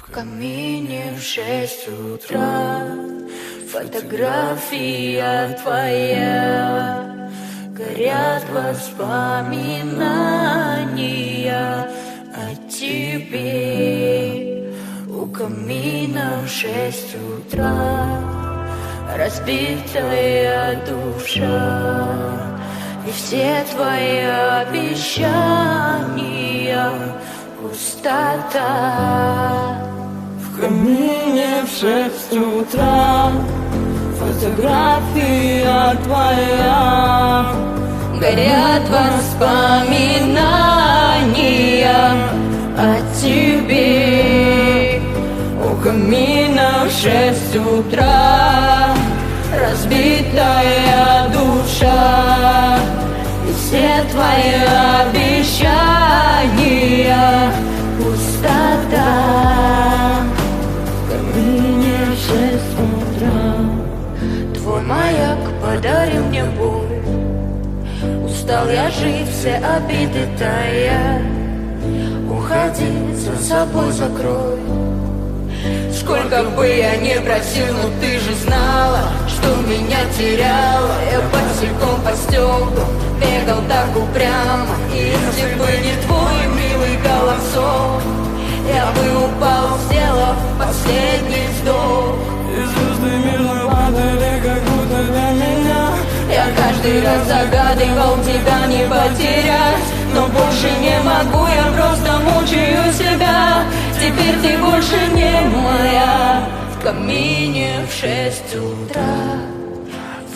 В камине в 6 утра фотография твоя, горят воспоминания о тебе. У камина в 6 утра разбитая душа, и все твои обещания пустота. В камине в 6 утра фотография твоя, горят воспоминания о тебе. у камина в 6 утра Разбитая душа, и все твои обещания пустота. в камине в 6 утра. Твой маяк подарил мне боль, устал я жить, все обиды тая. Уходи, за собой закрой. Сколько бы я ни просил, но ты же знала, что меня теряла. Я босиком по стеклам бегал так упрямо, и если бы не твой милый голосок, я бы упал, сделав последний вздох. И звезды мирно падали, как будто для меня. Я каждый раз загадывал тебя не потерять, но больше не могу, я просто мучаю себя. Теперь ты больше не моя. В камине в 6 утра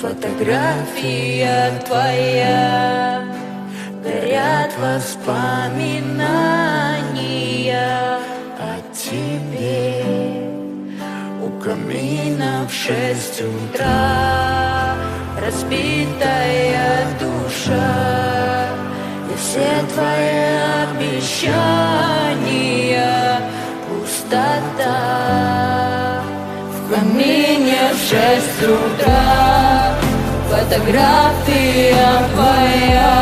фотография твоя, горят воспоминания о тебе. У камина в 6 утра разбитая душа, и все твои обещания пустота. В камине в 6 утра фотография твоя,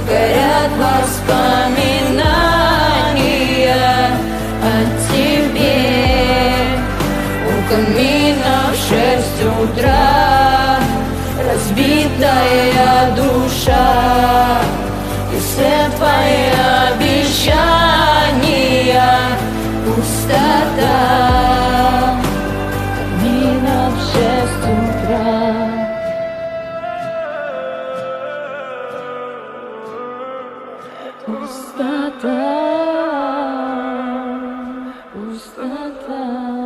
горят воспоминания о тебе. У камина в 6 утра разбитая душа, и все твои обещания пустота. Камина в 6 утра. Пустота, пустота.